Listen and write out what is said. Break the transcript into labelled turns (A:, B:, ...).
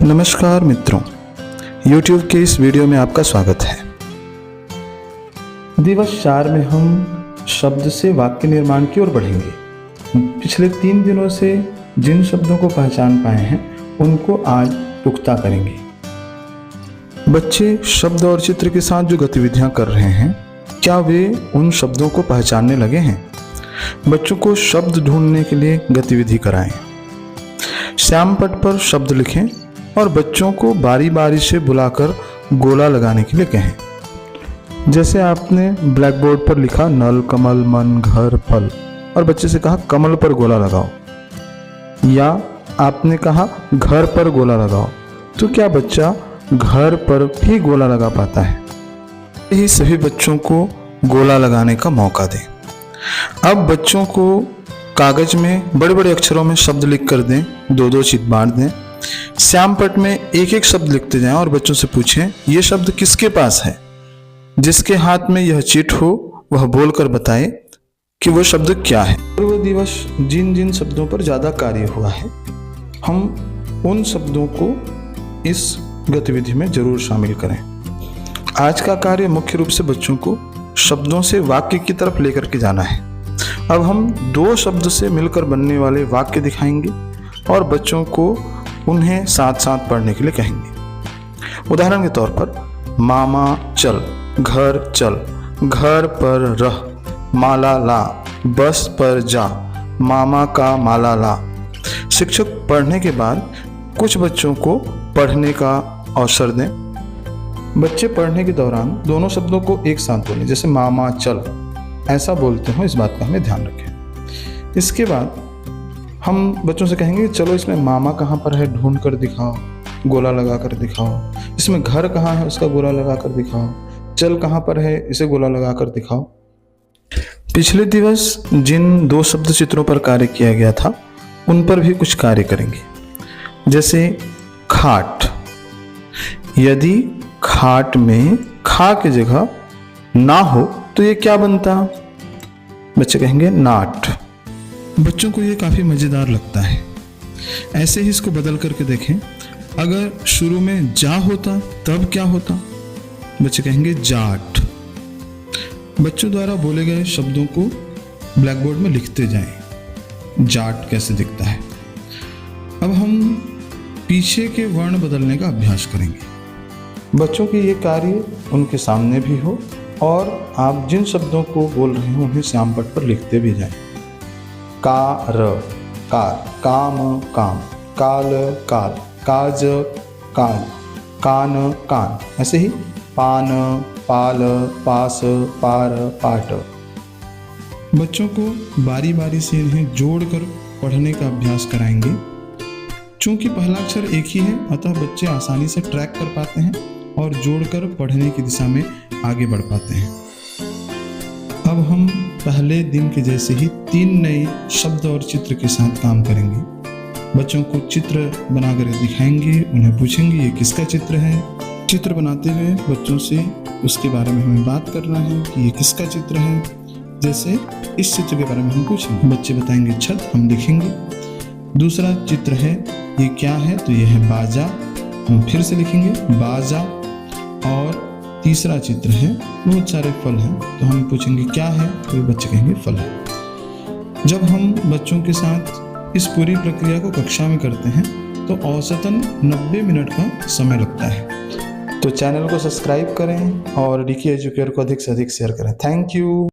A: नमस्कार मित्रों, YouTube के इस वीडियो में आपका स्वागत है। दिवस 4 में हम शब्द से वाक्य निर्माण की ओर बढ़ेंगे। पिछले 3 दिनों से जिन शब्दों को पहचान पाए हैं उनको आज पुख्ता करेंगे। बच्चे शब्द और चित्र के साथ जो गतिविधियां कर रहे हैं, क्या वे उन शब्दों को पहचानने लगे हैं? बच्चों को शब्द ढूंढने के लिए गतिविधि कराएं। श्याम पट पर शब्द लिखें और बच्चों को बारी बारी से बुलाकर गोला लगाने के लिए कहें। जैसे आपने ब्लैक बोर्ड पर लिखा नल, कमल, मन, घर, फल और बच्चे से कहा कमल पर गोला लगाओ, या आपने कहा घर पर गोला लगाओ, तो क्या बच्चा घर पर भी गोला लगा पाता है? यही सभी बच्चों को गोला लगाने का मौका दें। अब बच्चों को कागज में बड़े बड़े अक्षरों में शब्द लिख कर दें, 2-2 चिट बांट दें। श्याम पट में एक एक शब्द लिखते जाएं और बच्चों से पूछें ये शब्द किसके पास है। जिसके हाथ में यह चिट हो वह बोलकर बताए कि वह शब्द क्या है। पूर्व दिवस जिन जिन शब्दों पर ज़्यादा कार्य हुआ है, हम उन शब्दों को इस गतिविधि में जरूर शामिल करें। आज का कार्य मुख्य रूप से बच्चों को शब्दों से वाक्य की तरफ लेकर के जाना है। अब हम 2 शब्द से मिलकर बनने वाले वाक्य दिखाएंगे और बच्चों को उन्हें साथ साथ पढ़ने के लिए कहेंगे। उदाहरण के तौर पर मामा चल, घर चल, घर पर रह, माला ला, बस पर जा, मामा का माला ला। शिक्षक पढ़ने के बाद कुछ बच्चों को पढ़ने का अवसर दें। बच्चे पढ़ने के दौरान दोनों शब्दों को एक साथ बोलें, जैसे मामा चल ऐसा बोलते हो, इस बात का हमें ध्यान रखें। इसके बाद हम बच्चों से कहेंगे चलो इसमें मामा कहाँ पर है ढूंढ कर दिखाओ, गोला लगा कर दिखाओ। इसमें घर कहाँ है उसका गोला लगा कर दिखाओ। चल कहाँ पर है इसे गोला लगा कर दिखाओ। पिछले दिवस जिन 2 शब्द चित्रों पर कार्य किया गया था उन पर भी कुछ कार्य करेंगे। जैसे खाट, यदि खाट में खा की जगह ना हो तो ये क्या बनता? बच्चे कहेंगे नाट। बच्चों को ये काफ़ी मज़ेदार लगता है। ऐसे ही इसको बदल करके देखें, अगर शुरू में जा होता तब क्या होता? बच्चे कहेंगे जाट। बच्चों द्वारा बोले गए शब्दों को ब्लैक बोर्ड में लिखते जाएं। जाट कैसे दिखता है? अब हम पीछे के वर्ण बदलने का अभ्यास करेंगे। बच्चों के ये कार्य उनके सामने भी हो और आप जिन शब्दों को बोल रहे हो उन्हें श्याम पट पर लिखते भी जाएं। कार, कार, काम, काम, काल, काल, काज, काल, कान, कान। ऐसे ही पान, पाल, पास, पार, पाट। बच्चों को बारी बारी से इन्हें जोड़कर पढ़ने का अभ्यास कराएंगे। चूंकि पहला अक्षर एक ही है, अतः बच्चे आसानी से ट्रैक कर पाते हैं और जोड़कर पढ़ने की दिशा में आगे बढ़ पाते हैं। अब हम पहले दिन के जैसे ही 3 नए शब्द और चित्र के साथ काम करेंगे। बच्चों को चित्र बनाकर दिखाएंगे, उन्हें पूछेंगे ये किसका चित्र है। चित्र बनाते हुए बच्चों से उसके बारे में हमें बात करना है कि ये किसका चित्र है। जैसे इस चित्र के बारे में हम पूछेंगे, बच्चे बताएंगे छत, हम लिखेंगे। दूसरा चित्र है ये क्या है, तो ये है बाजा, हम फिर से लिखेंगे बाजा। और तीसरा चित्र है बहुत सारे फल हैं, तो हम पूछेंगे क्या है, तो बच्चे कहेंगे फल है। जब हम बच्चों के साथ इस पूरी प्रक्रिया को कक्षा में करते हैं तो औसतन 90 मिनट का समय लगता है। तो चैनल को सब्सक्राइब करें और डीके एजुकेयर को अधिक से अधिक शेयर करें। Thank you.